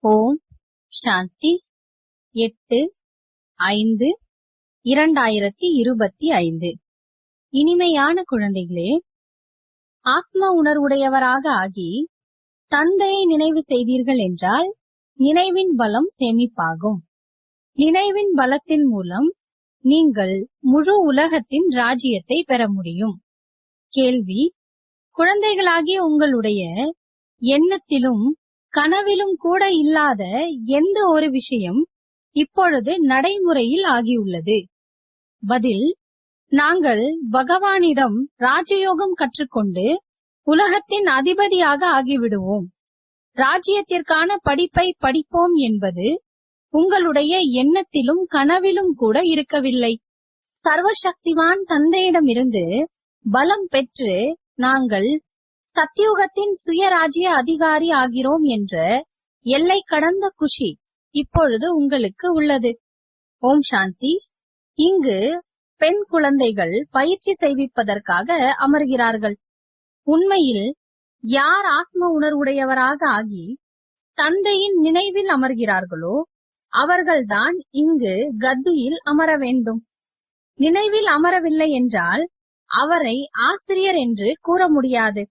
ஓம் சாந்தி 8/5/2025. இனிமையான குழந்தைகளே, ஆத்ம உணர்வுடையவராக ஆகி தந்தையை நினைவு செய்தீர்கள் என்றால் நினைவின் பலம் சேமிப்பாகும். நினைவின் பலத்தின் மூலம் நீங்கள் முழு உலகத்தின் ராஜ்யத்தை பெற முடியும். கேள்வி: குழந்தைகளாகிய உங்களுடைய எண்ணத்திலும் கனவிலும் கூட இல்லாத எந்த ஒரு விஷயம் இப்பொழுது நடைமுறையில் ஆகியுள்ளது? பதில்: நாங்கள் பகவானிடம் ராஜயோகம் கற்றுக்கொண்டு உலகத்தின் அதிபதியாக ஆகிவிடுவோம். ராஜ்யத்திற்கான படிப்பை படிப்போம் என்பது உங்களுடைய எண்ணத்திலும் கனவிலும் கூட இருக்கவில்லை. சர்வசக்திவான் தந்தையிடமிருந்து பலம் பெற்று நாங்கள் சத்தியுகத்தின் சுயராஜ்ய அதிகாரி ஆகிறோம் என்ற எல்லை கடந்த குஷி இப்பொழுது உங்களுக்கு உள்ளது. ஓம் சாந்தி. இங்கு பெண் குழந்தைகள் பயிற்சி செய்விப்பதற்காக அமர்கிறார்கள். உண்மையில் யார் ஆத்ம உணர்வுடையவராக ஆகி தந்தையின் நினைவில் அமர்கிறார்களோ அவர்கள்தான் இங்கு கத்தியில் அமர வேண்டும். நினைவில் அமரவில்லை என்றால் அவரை ஆசிரியர் என்று கூற முடியாது.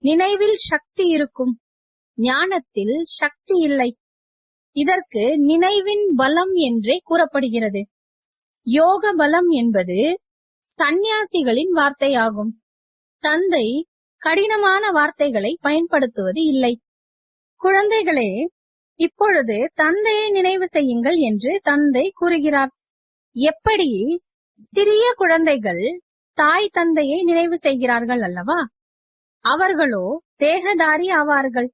நினைவில் சக்தி இருக்கும், ஞானத்தில் சக்தி இல்லை. இதற்கு நினைவின் பலம் என்றே கூறப்படுகிறது. யோக பலம் என்பது சந்நியாசிகளின் வார்த்தையாகும். தந்தை கடினமான வார்த்தைகளை பயன்படுத்துவது இல்லை. குழந்தைகளே, இப்பொழுது தந்தையை நினைவு செய்யுங்கள் என்று தந்தை கூறுகிறார். எப்படி சிறிய குழந்தைகள் தாய் தந்தையை நினைவு செய்கிறார்கள் அல்லவா? அவர்களோ தேகதாரி ஆவார்கள்.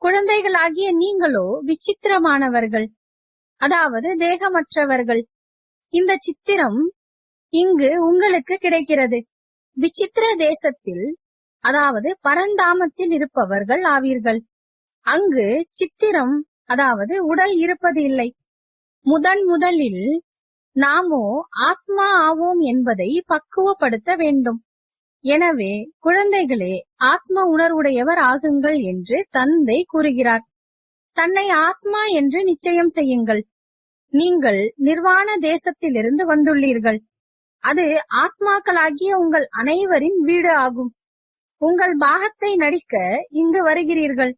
குழந்தைகளாகிய நீங்களோ விசித்திரமானவர்கள், அதாவது தேகமற்றவர்கள். இந்த சித்திரம் இங்கு உங்களுக்கு கிடைக்கிறது. விசித்திர தேசத்தில், அதாவது பரந்தாமத்தில் இருப்பவர்கள் ஆவீர்கள். அங்கு சித்திரம், அதாவது உடல் இருப்பது இல்லை. முதலில் நாமோ ஆத்மா ஆவோம் என்பதை பக்குவப்படுத்த வேண்டும். எனவே குழந்தைகளே, ஆத்ம உணர்வுடையவர் ஆகுங்கள் என்று தந்தை கூறுகிறார். தன்னை ஆத்மா என்று நிச்சயம் செய்யுங்கள். நீங்கள் நிர்வாண தேசத்திலிருந்து வந்துள்ளீர்கள். அது ஆத்மாக்களாகிய உங்கள் அனைவரின் வீடு ஆகும். உங்கள் பாகத்தை நடிக்க இங்கு வருகிறீர்கள்.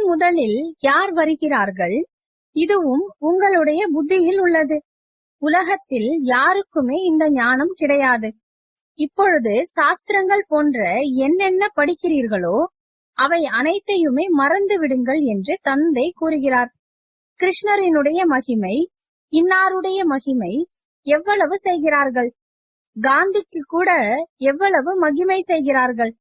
முதலில் யார் வருகிறார்கள்? இதுவும் உங்களுடைய புத்தியில் உள்ளது. உலகத்தில் யாருக்குமே இந்த ஞானம் கிடையாது. இப்பொழுது சாஸ்திரங்கள் போன்ற என்னென்ன படிக்கிறீர்களோ அவை அனைத்தையுமே மறந்து விடுங்கள் என்று தந்தை கூறுகிறார். கிருஷ்ணரினுடைய மகிமை, இன்னாருடைய மகிமை எவ்வளவு செய்கிறார்கள். காந்திக்கு கூட எவ்வளவு மகிமை செய்கிறார்கள்.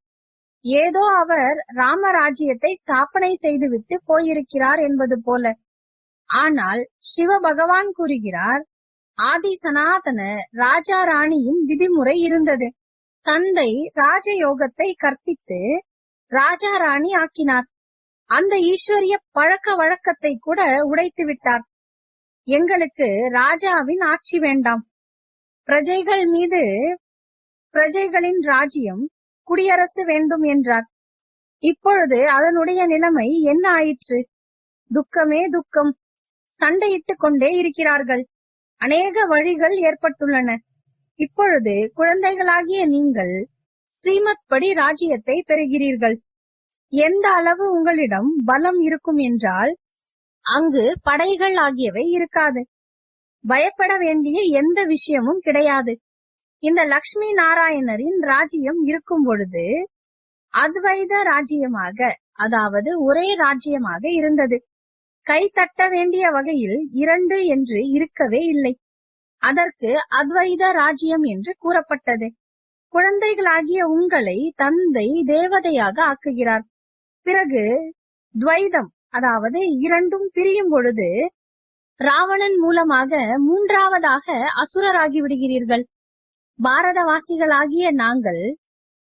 ஏதோ அவர் ராமராஜ்யத்தை ஸ்தாபனை செய்துவிட்டு போயிருக்கிறார் என்பது போல. ஆனால் சிவ பகவான் கூறுகிறார், ஆதி சனாதன ராஜா ராணியின் விதிமுறை இருந்தது. தந்தை ராஜயோகத்தை கற்பித்து ராஜா ராணி ஆக்கினார். அந்த ஈஸ்வரிய பழக்க வழக்கத்தை கூட உடைத்து விட்டார். எங்களுக்கு ராஜாவின் ஆட்சி வேண்டாம். பிரஜைகள் மீது பிரஜைகளின் ராஜ்யம், குடியரசு வேண்டும் என்றார். இப்பொழுது அதனுடைய நிலைமை என்ன ஆயிற்று? துக்கமே துக்கம். சண்டையிட்டுக் கொண்டே இருக்கிறார்கள். அநேக வழிகள் ஏற்பட்டுள்ளன. இப்பொழுது குழந்தைகளாகிய நீங்கள் ஸ்ரீமத் படி ராஜ்யத்தை பெறுகிறீர்கள். எந்த அளவு உங்களிடம் பலம் இருக்கும் என்றால் அங்கு படைகள் ஆகியவை இருக்காது. பயப்பட வேண்டிய எந்த விஷயமும் கிடையாது. இந்த லக்ஷ்மி நாராயணரின் ராஜ்யம் இருக்கும் பொழுது அத்வைத ராஜ்யமாக, அதாவது ஒரே ராஜ்யமாக இருந்தது. கை தட்ட வேண்டிய வகையில் 2 என்று இருக்கவே இல்லை. அதற்கு அத்வைத ராஜ்யம் என்று கூறப்பட்டது. குழந்தைகளாகிய உங்களை தந்தை தேவதையாக ஆக்குகிறார். பிறகு துவைதம், அதாவது 2ம் பிரியும் பொழுது ராவணன் மூலமாக 3வதாக அசுரராகி விடுகிறீர்கள். பாரதவாசிகளாகிய நாங்கள்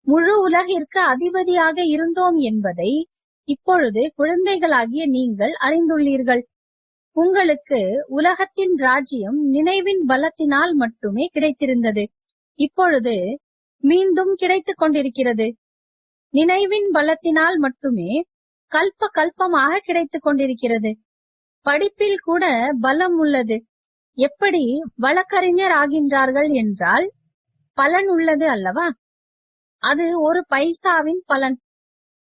முழு உலகிற்கு அதிபதியாக இருந்தோம் என்பதை இப்பொழுது குழந்தைகளாகிய நீங்கள் அறிந்துள்ளீர்கள். உங்களுக்கு உலகத்தின் ராஜ்யம் நினைவின் பலத்தினால் மட்டுமே கிடைத்திருந்தது. இப்பொழுது மீண்டும் கிடைத்துக் கொண்டிருக்கிறது. நினைவின் பலத்தினால் மட்டுமே கல்ப கல்பமாக கிடைத்துக் கொண்டிருக்கிறது. படிப்பில் கூட பலம் உள்ளது. எப்படி வழக்கறிஞர் ஆகின்றார்கள் என்றால் பலன் உள்ளது அல்லவா? அது ஒரு பைசாவின் பலன்.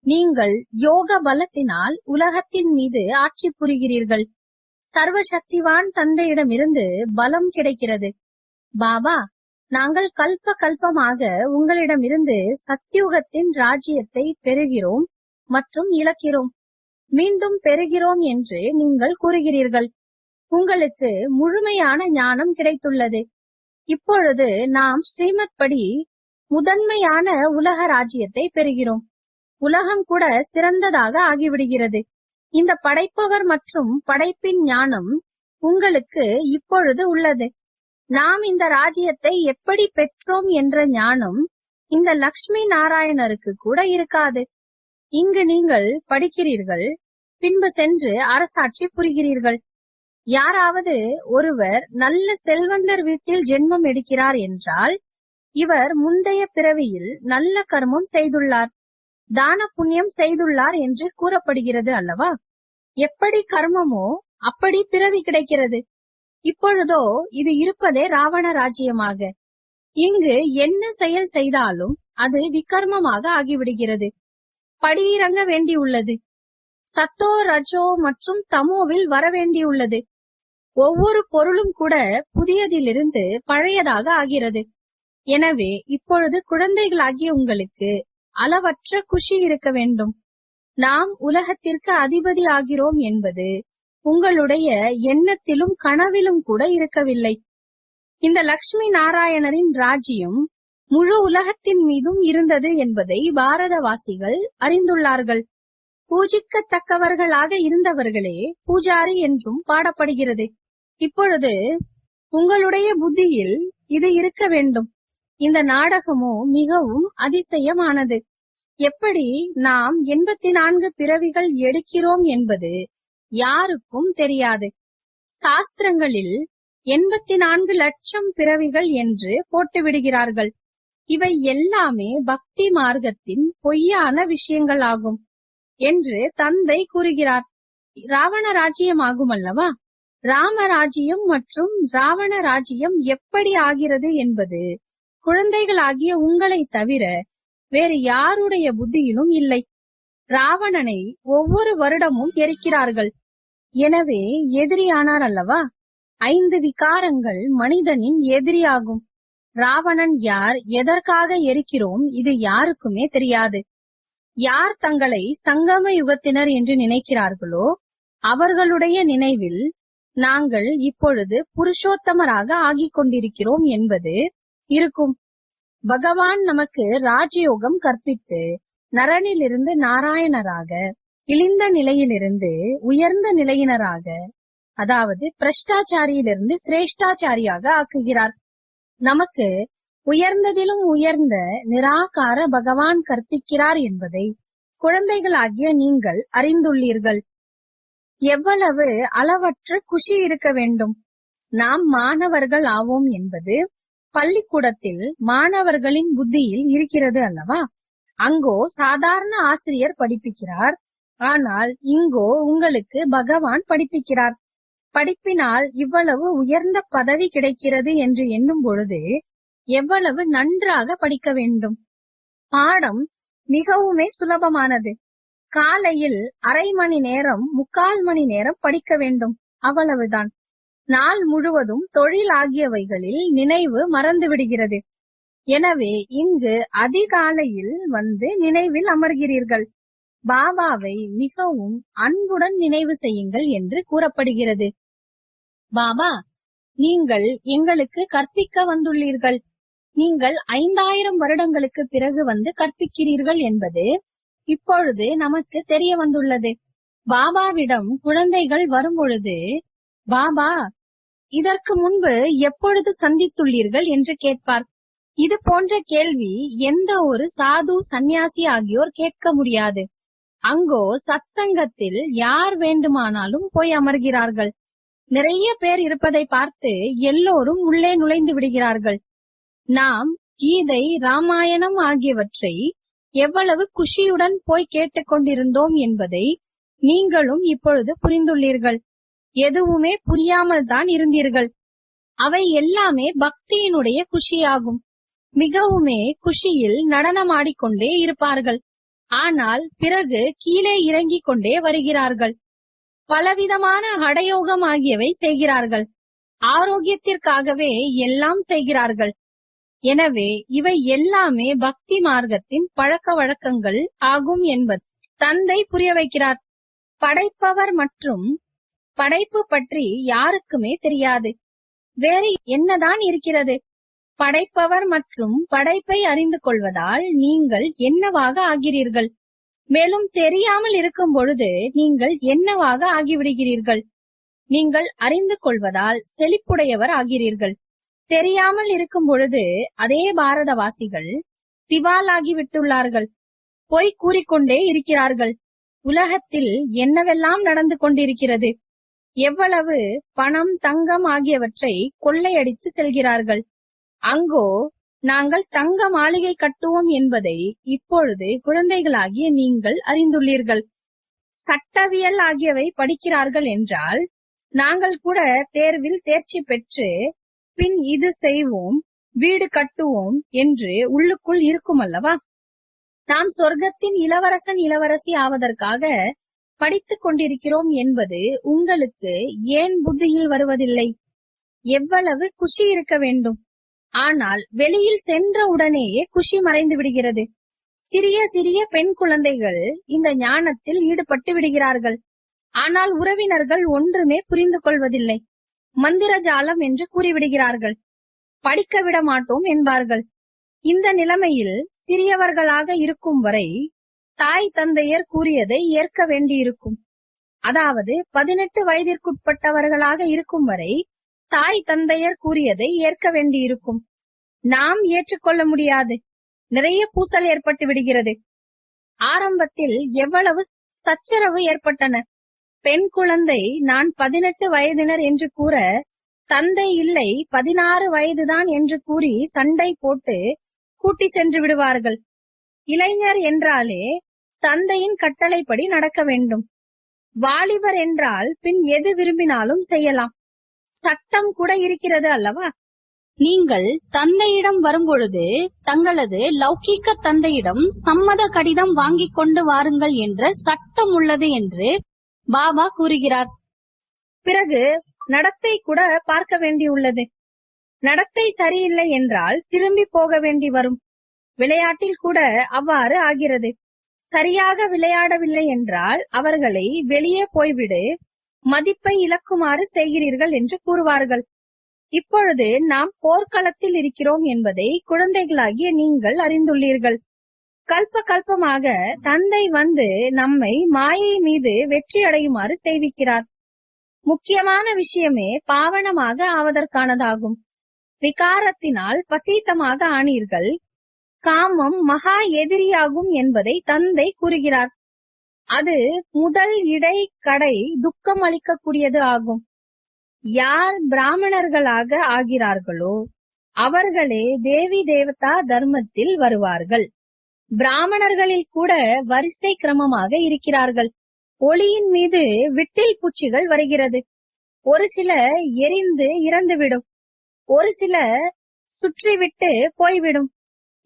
நீங்கள் யோக பலத்தினால் உலகத்தின் மீது ஆட்சி புரிகிறீர்கள். சர்வசக்திவான் தந்தையிடமிருந்து பலம் கிடைக்கிறது. பாபா, நாங்கள் கல்ப கல்பமாக உங்களிடமிருந்து சத்யுகத்தின் ராஜ்யத்தை பெறுகிறோம் மற்றும் இழக்கிறோம், மீண்டும் பெறுகிறோம் என்று நீங்கள் கூறுகிறீர்கள். உங்களுக்கு முழுமையான ஞானம் கிடைத்துள்ளது. இப்பொழுது நாம் ஸ்ரீமத் படி முதன்மையான உலக ராஜ்யத்தை பெறுகிறோம். உலகம் கூட சிறந்ததாக ஆகிவிடுகிறது. இந்த படைப்பவர் மற்றும் படைப்பின் ஞானம் உங்களுக்கு இப்பொழுது உள்ளது. நாம் இந்த ராஜ்யத்தை எப்படி பெற்றோம் என்ற ஞானம் இந்த லக்ஷ்மி நாராயணருக்கு கூட இருக்காது. இங்கு நீங்கள் படிக்கிறீர்கள், பின்பு சென்று அரசாட்சி புரிகிறீர்கள். யாராவது ஒருவர் நல்ல செல்வந்தர் வீட்டில் ஜென்மம் எடுக்கிறார் என்றால் இவர் முந்தைய பிறவியில் நல்ல கர்மம் செய்துள்ளார், தான புண்ணியம் செய்துள்ளார் என்று கூறப்படுகிறது அல்லவா? எப்படி கர்மமோ அப்படி பிறவி கிடைக்கிறது. இப்பொழுதோ இது இருப்பதே ராவண ராஜ்யமாக. இங்கு என்ன செயல் செய்தாலும் அது விகர்மமாக ஆகிவிடுகிறது. படியிறங்க வேண்டியுள்ளது. சத்தோ ரஜோ மற்றும் தமோவில் வரவேண்டியுள்ளது. ஒவ்வொரு பொருளும் கூட புதியதிலிருந்து பழையதாக ஆகிறது. எனவே இப்பொழுது குழந்தைகளாகிய உங்களுக்கு அளவற்ற குஷி இருக்க வேண்டும். நாம் உலகத்திற்கு அதிபதி ஆகிறோம் என்பது உங்களுடைய எண்ணத்திலும் கனவிலும் கூட இருக்கவில்லை. இந்த லக்ஷ்மி நாராயணரின் ராஜ்யம் முழு உலகத்தின் மீதும் இருந்தது என்பதை பாரதவாசிகள் அறிந்துள்ளார்கள். பூஜிக்கத்தக்கவர்களாக இருந்தவர்களே பூஜாரி என்றும் பாடப்படுகிறது. இப்பொழுது உங்களுடைய புத்தியில் இது இருக்க வேண்டும். இந்த நாடகமோ மிகவும் அதிசயமானது. எப்படி நாம் 84 பிறவிகள் எடுக்கிறோம் என்பது யாருக்கும் தெரியாது. சாஸ்திரங்களில் 84 லட்சம் பிறவிகள் என்று போட்டு விடுகிறார்கள். இவை எல்லாமே பக்தி மார்க்கத்தின் பொய்யான விஷயங்களாகும் என்று தந்தை கூறுகிறார். ராவண ராஜ்யம் ஆகும் அல்லவா? ராமராஜ்யம் மற்றும் ராவண ராஜ்யம் எப்படி ஆகிறது என்பது குழந்தைகளாகிய உங்களை தவிர வேறு யாருடைய புத்தியிலும் இல்லை. ராவணனை ஒவ்வொரு வருடமும் எரிக்கிறார்கள். எனவே எதிரியானார் அல்லவா? 5 விகாரங்கள் மனிதனின் எதிரியாகும். ராவணன் யார், எதற்காக எரிக்கிறோம், இது யாருக்குமே தெரியாது. யார் தங்களை சங்கம யுகத்தினர் என்று நினைக்கிறார்களோ அவர்களுடைய நினைவில் நாங்கள் இப்பொழுது புருஷோத்தமராக ஆகிக் கொண்டிருக்கிறோம் என்பது இருக்கும். பகவான் நமக்கு ராஜயோகம் கற்பித்து நரனிலிருந்து நாராயணராக, இழிந்த நிலையிலிருந்து உயர்ந்த நிலையினராக, அதாவது பிரஷ்டாச்சாரியிலிருந்து சிரேஷ்டாச்சாரியாக ஆக்குகிறார். நமக்கு உயர்ந்ததிலும் உயர்ந்த நிராகார பகவான் கற்பிக்கிறார் என்பதை குழந்தைகளாகிய நீங்கள் அறிந்துள்ளீர்கள். எவ்வளவு அளவற்ற குஷி இருக்க வேண்டும். நாம் மாணவர்கள் ஆவோம் என்பது பள்ளிக்கூடத்தில் மாணவர்களின் புத்தியில் இருக்கிறது அல்லவா? அங்கோ சாதாரண ஆசிரியர் படிப்பிக்கிறார். ஆனால் இங்கோ உங்களுக்கு பகவான் படிப்பிக்கிறார். படிப்பினால் இவ்வளவு உயர்ந்த பதவி கிடைக்கிறது என்று எண்ணும் பொழுது எவ்வளவு நன்றாக படிக்க வேண்டும். பாடம் மிகவுமே சுலபமானது. காலையில் அரை மணி நேரம் 3/4 மணி நேரம் படிக்க வேண்டும், அவ்வளவுதான். நாள் முழுவதும் தொழில் ஆகியவைகளில் நினைவு மறந்து விடுகிறது. எனவே இங்கு அதிகாலையில் வந்து நினைவில் அமர்கிறீர்கள். பாபாவை மிகவும் அன்புடன் நினைவு செய்யுங்கள் என்று கூறப்படுகிறது. பாபா, நீங்கள் எங்களுக்கு கற்பிக்க வந்துள்ளீர்கள். நீங்கள் 5000 வருடங்களுக்கு பிறகு வந்து கற்பிக்கிறீர்கள் என்பது இப்பொழுது நமக்கு தெரிய வந்துள்ளது. பாபாவிடம் குழந்தைகள் வரும்பொழுது, பாபா, இதற்கு முன்பு எப்பொழுது சந்தித்துள்ளீர்கள் என்று கேட்பார். இது போன்ற கேள்வி எந்த ஒரு சாது சந்நியாசி ஆகியோர் கேட்க முடியாது. அங்கோ சத்சங்கத்தில் யார் வேண்டுமானாலும் போய் அமர்கிறார்கள். நிறைய பேர் இருப்பதை பார்த்து எல்லோரும் உள்ளே நுழைந்து விடுகிறார்கள். நாம் கீதை, ராமாயணம் ஆகியவற்றை எவ்வளவு குஷியுடன் போய் கேட்டுக்கொண்டிருந்தோம் என்பதை நீங்களும் இப்பொழுது புரிந்துள்ளீர்கள். எதுவுமே புரியாமல் தான் இருந்தீர்கள். அவை எல்லாமே பக்தியினுடைய குஷியாகும். மிகவுமே குஷியில் நடனமாடிக்கொண்டே இருப்பார்கள். ஆனால் பிறகு கீழே இறங்கிக் கொண்டே வருகிறார்கள். பலவிதமான ஹடயோகம் ஆகியவை செய்கிறார்கள். ஆரோக்கியத்திற்காகவே எல்லாம் செய்கிறார்கள். எனவே இவை எல்லாமே பக்தி மார்க்கத்தின் பழக்க வழக்கங்கள் ஆகும் என்பது தந்தை புரிய வைக்கிறார். படைப்பவர் மற்றும் படைப்பு பற்றி யாருக்குமே தெரியாது. வேறு என்னதான் இருக்கிறது? படைப்பவர் மற்றும் படைப்பை அறிந்து கொள்வதால் நீங்கள் என்னவாக ஆகிறீர்கள்? மேலும் தெரியாமல் இருக்கும் பொழுது நீங்கள் என்னவாக ஆகிவிடுகிறீர்கள்? நீங்கள் அறிந்து கொள்வதால் செழிப்புடையவர் ஆகிறீர்கள். தெரியாமல் இருக்கும் பொழுது அதே பாரதவாசிகள் திவாலாகி விட்டுள்ளார்கள். பொய் கூறிக்கொண்டே இருக்கிறார்கள். உலகத்தில் என்னவெல்லாம் நடந்து கொண்டிருக்கிறது? எவ்வளவு பணம், தங்கம் ஆகியவற்றை கொள்ளையடித்து செல்கிறார்கள். அங்கோ நாங்கள் தங்க மாளிகை கட்டுவோம் என்பதை இப்பொழுது குழந்தைகளாகிய நீங்கள் அறிந்துள்ளீர்கள். சட்டவியல் ஆகியவை படிக்கிறார்கள் என்றால் நாங்கள் கூட தேர்வில் தேர்ச்சி பெற்று பின் இது செய்வோம், வீடு கட்டுவோம் என்று உள்ளுக்குள் இருக்கும் அல்லவா? நாம் சொர்க்கத்தின் இளவரசன் இளவரசி ஆவதற்காக படித்துக் கொண்டிருக்கிறோம் என்பது உங்களுக்கு ஏன் புத்தியில் வருவதில்லை? எவ்வளவு குஷி இருக்க வேண்டும்! ஆனால் வெளியில் சென்ற உடனேயே குஷி மறைந்து விடுகிறது. சிறிய சிறிய பெண் குழந்தைகள் இந்த ஞானத்தில் ஈடுபட்டு விடுகிறார்கள். ஆனால் உறவினர்கள் ஒன்றுமே புரிந்து கொள்வதில்லை. மந்திர ஜாலம் என்று கூறிவிடுகிறார்கள். படிக்க விட மாட்டோம் என்பார்கள். இந்த நிலைமையில் சிறியவர்களாக இருக்கும் வரை தாய் தந்தையர் கூறியதை ஏற்க வேண்டியிருக்கும். அதாவது 18 வயதிற்குட்பட்டவர்களாக இருக்கும் வரை தாய் தந்தையர் கூறியதை ஏற்க வேண்டியிருக்கும். நாம் ஏற்றுக்கொள்ள முடியாது. நிறைய பூசல் ஏற்பட்டு விடுகிறது. ஆரம்பத்தில் எவ்வளவு சச்சரவு ஏற்பட்டன. பெண் குழந்தை நான் 18 வயதினர் என்று கூற, தந்தை இல்லை 16 வயதுதான் என்று கூறி சண்டை போட்டு கூட்டி சென்று விடுவார்கள். இளைஞர் என்றாலே தந்தையின் கட்டளைப்படி நடக்க வேண்டும். வாலிபர் என்றால் பின் எது விரும்பினாலும் செய்யலாம். சட்டம் கூட இருக்கிறது அல்லவா? நீங்கள் தந்தையிடம் வரும்பொழுது தங்களது லௌகீக தந்தையிடம் சம்மத கடிதம் வாங்கிக் கொண்டு வாருங்கள் என்ற சட்டம் உள்ளது என்று பாபா கூறுகிறார். பிறகு நடத்தை கூட பார்க்க வேண்டியுள்ளது. நடத்தை சரியில்லை என்றால் திரும்பி போக வேண்டி வரும். விளையாட்டில் கூட அவ்வாறு ஆகிறது. சரியாக விளையாடவில்லை என்றால் அவர்களை வெளியே போய்விடு, மதிப்பை இழக்குமாறு செய்கிறீர்கள் என்று கூறுவார்கள். இப்பொழுது நாம் போர்க்களத்தில் இருக்கிறோம் என்பதை குழந்தைகளாகிய நீங்கள் அறிந்துள்ளீர்கள். கல்ப கல்பமாக தந்தை வந்து நம்மை மாயை மீது வெற்றி அடையுமாறு செய்விக்கிறார். முக்கியமான விஷயமே பாவனமாக ஆவதற்கானதாகும். விகாரத்தினால் பதீத்தமாக ஆனீர்கள். காமம் மகா எதிரியாகும் என்பதை தந்தை கூறுகிறார். அது முதல் இடை கடை துக்கம் அளிக்கக்கூடியது ஆகும். யார் பிராமணர்களாக ஆகிறார்களோ அவர்களே தேவி தேவதா தர்மத்தில் வருவார்கள். பிராமணர்களில் கூட வரிசை கிரமமாக இருக்கிறார்கள். ஒளியின் மீது விட்டில் பூச்சிகள் வருகிறது. ஒரு சில எரிந்து இறந்துவிடும், ஒரு சில சுற்றிவிட்டு போய்விடும்.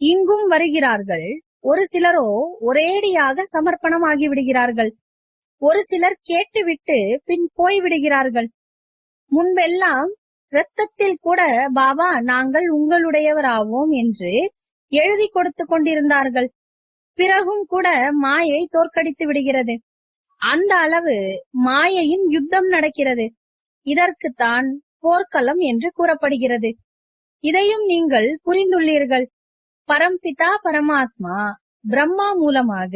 இங்கும் வருகிறார்கள். ஒரு சிலரோ ஒரேடியாக சமர்ப்பணமாகி விடுகிறார்கள். ஒரு சிலர் கேட்டுவிட்டு பின் போய்விடுகிறார்கள். முன்பெல்லாம் இரத்தத்தில் கூட பாபா நாங்கள் உங்களுடையவராவோம் என்று எழுதி கொடுத்து கொண்டிருந்தார்கள். பிறகும் கூட மாயை தோற்கடித்து விடுகிறது. அந்த அளவு மாயையின் யுத்தம் நடக்கிறது. இதற்குத்தான் போர்க்களம் என்று கூறப்படுகிறது. இதையும் நீங்கள் புரிந்துள்ளீர்கள். பரம்பிதா பரமாத்மா பிரம்மா மூலமாக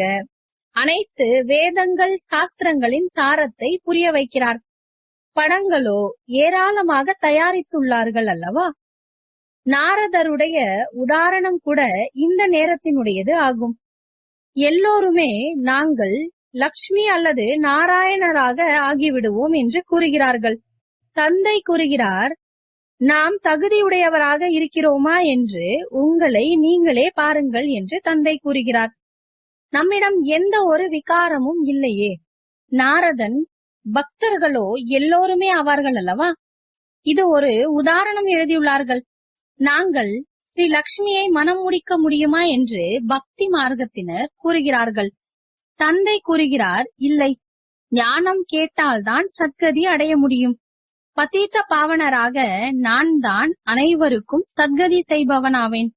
அனைத்து வேதங்கள் சாஸ்திரங்களின் சாரத்தை புரிய வைக்கிறார். படங்களோ ஏராளமாக தயாரித்துள்ளார்கள் அல்லவா? நாரதருடைய உதாரணம் கூட இந்த நேரத்தினுடையது ஆகும். எல்லோருமே நாங்கள் லக்ஷ்மி அல்லது நாராயணராக ஆகிவிடுவோம் என்று கூறுகிறார்கள். தந்தை கூறுகிறார், நாம் தகுதியுடையவராக இருக்கிறோமா என்று உங்களை நீங்களே பாருங்கள் என்று தந்தை கூறுகிறார். நம்மிடம் எந்த ஒரு விகாரமும் இல்லையே. நாரதன் பக்தர்களோ எல்லோருமே ஆவார்கள் அல்லவா? இது ஒரு உதாரணம் எழுதியுள்ளார்கள். நாங்கள் ஸ்ரீ லக்ஷ்மியை மனம் முடிக்க முடியுமா என்று பக்தி மார்க்கத்தினர் கூறுகிறார்கள். தந்தை கூறுகிறார், இல்லை, ஞானம் கேட்டால்தான் சத்கதி அடைய முடியும். பதீத்த பாவனராக நான் தான் அனைவருக்கும் சத்கதி செய்பவனாவேன்.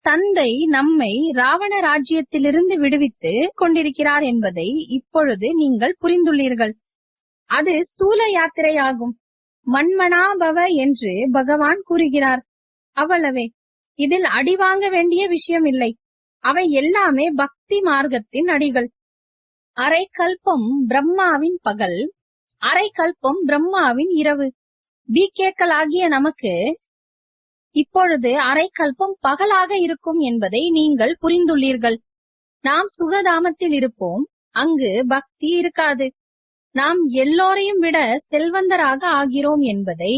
தந்தை நம்மை ராவண ராஜ்யத்திலிருந்து விடுவித்து கொண்டிருக்கிறார் என்பதை இப்பொழுது நீங்கள் புரிந்துள்ளீர்கள். அது ஸ்தூல யாத்திரையாகும். மன்மனாபவ என்று பகவான் கூறுகிறார். அவ்வளவே. இதில் அடி வாங்க வேண்டிய விஷயம் இல்லை. அவை எல்லாமே பக்தி மார்க்கத்தின் அடிகள். அரை கல்பம் பிரம்மாவின் பகல், அரை கல்பம் பிரம்மாவின் இரவு. பிகேக்களாகிய நமக்கு இப்பொழுது அரை கல்பம் பகலாக இருக்கும் என்பதை நீங்கள் புரிந்துள்ளீர்கள். நாம் சுகதாமத்தில் இருப்போம். அங்கு பக்தி இருக்காது. நாம் எல்லோரையும் விட செல்வந்தராக ஆகிறோம் என்பதை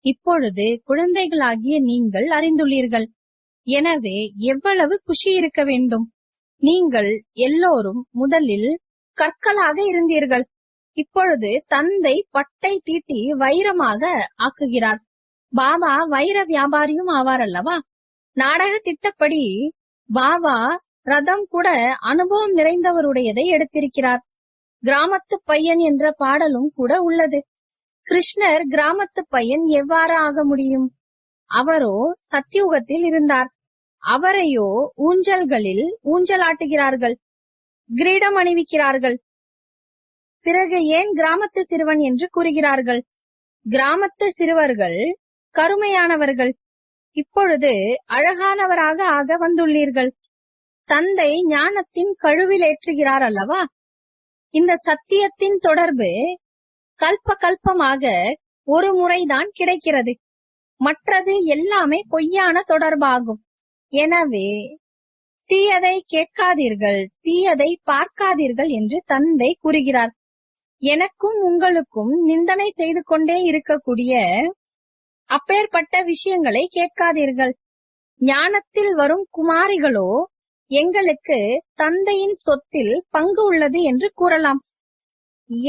இப்பொழுது குழந்தைகளாகிய நீங்கள் அறிந்துள்ளீர்கள். எனவே எவ்வளவு குஷி இருக்க வேண்டும். நீங்கள் எல்லோரும் முதலில் கற்களாக இருந்தீர்கள். இப்பொழுது தந்தை பட்டை தீட்டி வைரமாக ஆக்குகிறார். பாபா வைர வியாபாரியும் ஆவார் அல்லவா? நாடக திட்டப்படி பாபா ரதம் கூட அனுபவம் நிறைந்தவருடையதை எடுத்திருக்கிறார். கிராமத்து பையன் என்ற பாடலும் கூட உள்ளது. கிருஷ்ணர் கிராமத்து பையன் எவ்வாறு ஆக முடியும்? அவரோ சத்தியுகத்தில் இருந்தார். அவரையோ ஊஞ்சல்களில் ஊஞ்சலாட்டுகிறார்கள், கிரீடம் அணிவிக்கிறார்கள். பிறகு ஏன் கிராமத்து சிறுவன் என்று கூறுகிறார்கள்? கிராமத்து சிறுவர்கள் கருமையானவர்கள். இப்பொழுது அழகானவராக ஆக வந்துள்ளீர்கள். தந்தை ஞானத்தின் கழுவில் ஏற்றுகிறார் அல்லவா? இந்த சத்தியத்தின் தொடர்பு கல்ப கல்பமாக ஒரு முறைதான் கிடைக்கிறது. மற்றது எல்லாமே பொய்யான தொடர்பாகும். எனவே தீயதை கேட்காதீர்கள், தீயதை பார்க்காதீர்கள் என்று தந்தை கூறுகிறார். எனக்கும் உங்களுக்கும் நிந்தனை செய்து கொண்டே இருக்கக்கூடிய அப்பேற்பட்ட விஷயங்களை கேட்காதீர்கள். ஞானத்தில் வரும் குமாரிகளோ எங்களுக்கு தந்தையின் சொத்தில் பங்கு உள்ளது என்று கூறலாம்.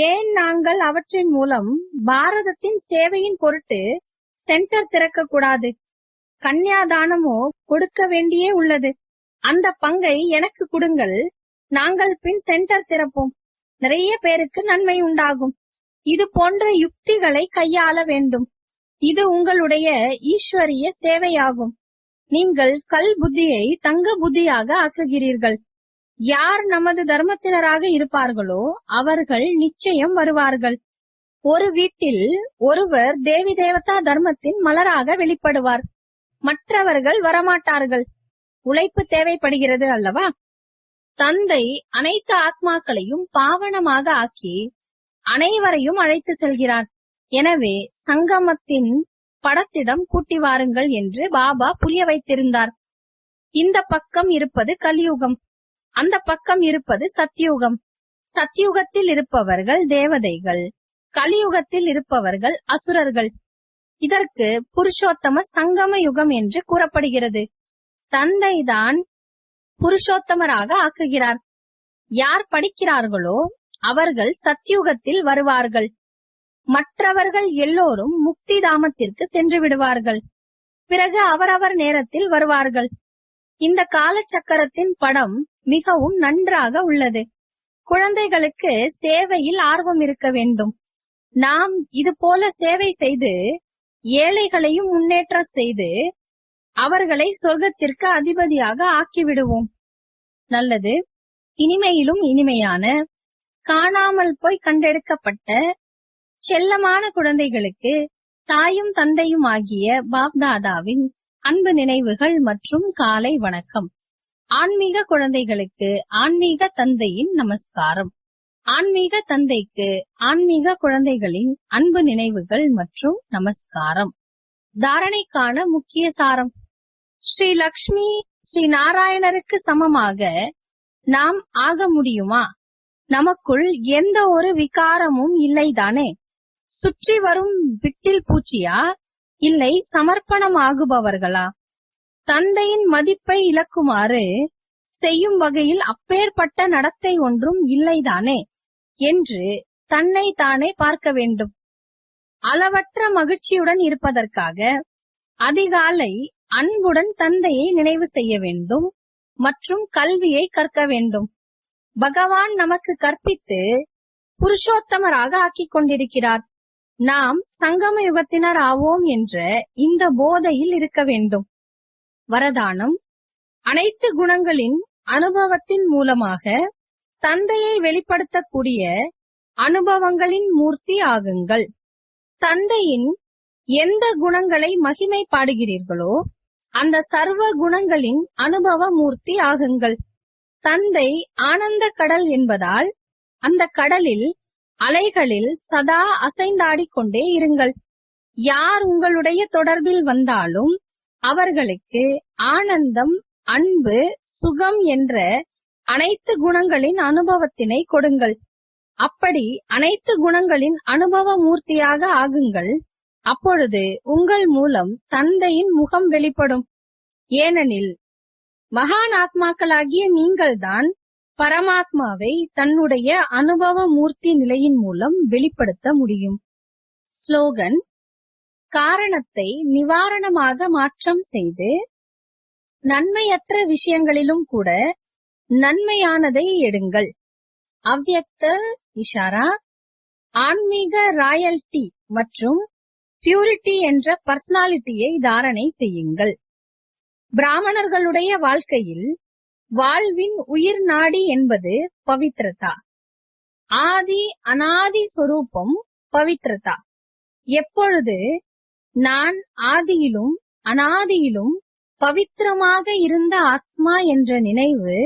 ஏன் நாங்கள் அவற்றின் மூலம் பாரதத்தின் சேவையின் பொருட்டு சென்டர் திறக்க கூடாது? கன்னியாதானமோ கொடுக்க வேண்டியே உள்ளது. அந்த பங்கை எனக்கு கொடுங்கள், நாங்கள் பின் சென்டர் திறப்போம். நிறைய பேருக்கு நன்மை உண்டாகும். இது போன்ற யுக்திகளை கையாள வேண்டும். இது உங்களுடைய ஈஸ்வரிய சேவையாகும். நீங்கள் கல் புத்தியை தங்க புத்தியாக ஆக்குகிறீர்கள். யார் நமது தர்மத்தினராக இருப்பார்களோ அவர்கள் நிச்சயம் வருவார்கள். ஒரு வீட்டில் ஒருவர் தேவி தேவதா தர்மத்தின் மலராக வெளிப்படுவார். மற்றவர்கள் வரமாட்டார்கள். உழைப்பு தேவைப்படுகிறது அல்லவா? தந்தை அனைத்து ஆத்மாக்களையும் பாவனமாக ஆக்கி அனைவரையும் அழைத்து செல்கிறார். எனவே சங்கமத்தின் படத்திடம் கூட்டி வாருங்கள் என்று பாபா புரிய வைத்திருந்தார். இந்த பக்கம் இருப்பது கலியுகம், அந்த பக்கம் இருப்பது சத்யுகம். சத்யுகத்தில் இருப்பவர்கள் தேவதைகள், கலியுகத்தில் இருப்பவர்கள் அசுரர்கள். இதற்கு புருஷோத்தம சங்கம யுகம் என்று கூறப்படுகிறது. தந்தைதான் புருஷோத்தமராக ஆக்குகிறார். யார் படிக்கிறார்களோ அவர்கள் சத்யுகத்தில் வருவார்கள். மற்றவர்கள் எல்லோரும் முக்தி தாமத்திற்கு சென்று விடுவார்கள். பிறகு அவரவர் நேரத்தில் வருவார்கள். இந்த காலச்சக்கரத்தின் படம் மிகவும் நன்றாக உள்ளது. குழந்தைகளுக்கு சேவையில் ஆர்வம் இருக்க வேண்டும். நாம் இது போல சேவை செய்து ஏழைகளையும் முன்னேற்ற செய்து அவர்களை சொர்க்கத்திற்கு அதிபதியாக ஆக்கிவிடுவோம். நல்லது. இனிமையிலும் இனிமையான காணாமல் போய் கண்டெடுக்கப்பட்ட செல்லமான குழந்தைகளுக்கு தாயும் தந்தையும் ஆகிய பாப்தாதாவின் அன்பு நினைவுகள் மற்றும் காலை வணக்கம். ஆன்மீக குழந்தைகளுக்கு ஆன்மீக தந்தையின் நமஸ்காரம். ஆன்மீக தந்தைக்கு ஆன்மீக குழந்தைகளின் அன்பு நினைவுகள் மற்றும் நமஸ்காரம். தாரணைக்கான முக்கிய சாரம்: ஸ்ரீ லக்ஷ்மி ஸ்ரீ நாராயணருக்கு சமமாக நாம் ஆக முடியுமா? நமக்குள் எந்த ஒரு விகாரமும் இல்லைதானே? சுற்றி வரும் விட்டில் பூச்சியா, இல்லை சமர்ப்பணம் ஆகுபவர்களா? தந்தையின் மதிப்பை இழக்குமாறு செய்யும் வகையில் அப்பேற்பட்ட நடத்தை ஒன்றும் இல்லைதானே என்று தன்னை தானே பார்க்க வேண்டும். அளவற்ற மகிழ்ச்சியுடன் இருப்பதற்காக அதிகாலை அன்புடன் தந்தையை நினைவு செய்ய வேண்டும் மற்றும் கல்வியை கற்க வேண்டும். பகவான் நமக்கு கற்பித்து புருஷோத்தமராக ஆக்கிக் கொண்டிருக்கிறார். நாம் சங்கம யுகத்தினர் ஆவோம் என்ற இந்த போதையில் இருக்க வேண்டும். வரதானம்: அனைத்து குணங்களின் அனுபவத்தின் மூலமாக தந்தையை வெளிப்படுத்தக்கூடிய அனுபவங்களின் மூர்த்தி ஆகுங்கள். தந்தையின் எந்த குணங்களை மகிமை பாடுகிறீர்களோ அந்த சர்வ குணங்களின் அனுபவ மூர்த்தி ஆகுங்கள். தந்தை ஆனந்த கடல் என்பதால் அந்த கடலில் அலைகளில் சதா அசைந்தாடிக் கொண்டே இருங்கள். யார் உங்களுடைய தொடர்பில் வந்தாலும் அவர்களுக்கு ஆனந்தம், அன்பு, சுகம் என்ற அனைத்து குணங்களின் அனுபவத்தினை கொடுங்கள். அப்படி அனைத்து குணங்களின் அனுபவ மூர்த்தியாக ஆகுங்கள். அப்பொழுது உங்கள் மூலம் தந்தையின் முகம் வெளிப்படும். ஏனெனில் மகான் ஆத்மாக்களாகிய நீங்கள்தான் பரமாத்மாவை தன்னுடைய அனுபவ மூர்த்தி நிலையின் மூலம் வெளிப்படுத்த முடியும். ஸ்லோகன்: காரணத்தை நிவாரணமாக மாற்றம் செய்து நன்மையற்ற விஷயங்களிலும் கூட நன்மையானதை எடுங்கள். அவ்யக்த இஷாரா: ஆன்மீக ராயல்டி மற்றும் பியூரிட்டி என்ற பர்சனாலிட்டியை தாரணை செய்யுங்கள். பிராமணர்களுடைய வாழ்க்கையில் வாழ்வின் உயிர் நாடி என்பது பவித்ரதா. ஆதி அனாதி சொரூபம் பவித்ரதா. எப்பொழுது நான் ஆதியிலும் அனாதியிலும் பவித்திரமாக இருந்த ஆத்மா என்ற நினைவு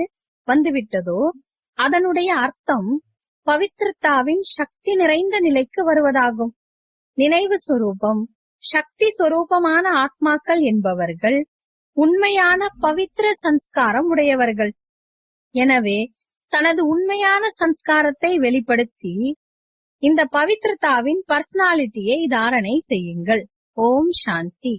வந்துவிட்டதோ அதனுடைய அர்த்தம் பவித்ரதாவின் சக்தி நிறைந்த நிலைக்கு வருவதாகும். நினைவு சொரூபம், சக்தி சொரூபமான ஆத்மாக்கள் என்பவர்கள் உண்மையான பவித்திர சன்ஸ்காரம் உடையவர்கள். எனவே தனது உண்மையான சன்ஸ்காரத்தை வெளிப்படுத்தி இந்த பவித்ரதாவின் பர்சனாலிட்டியை தாரணை செய்யுங்கள். ஓம் சாந்தி.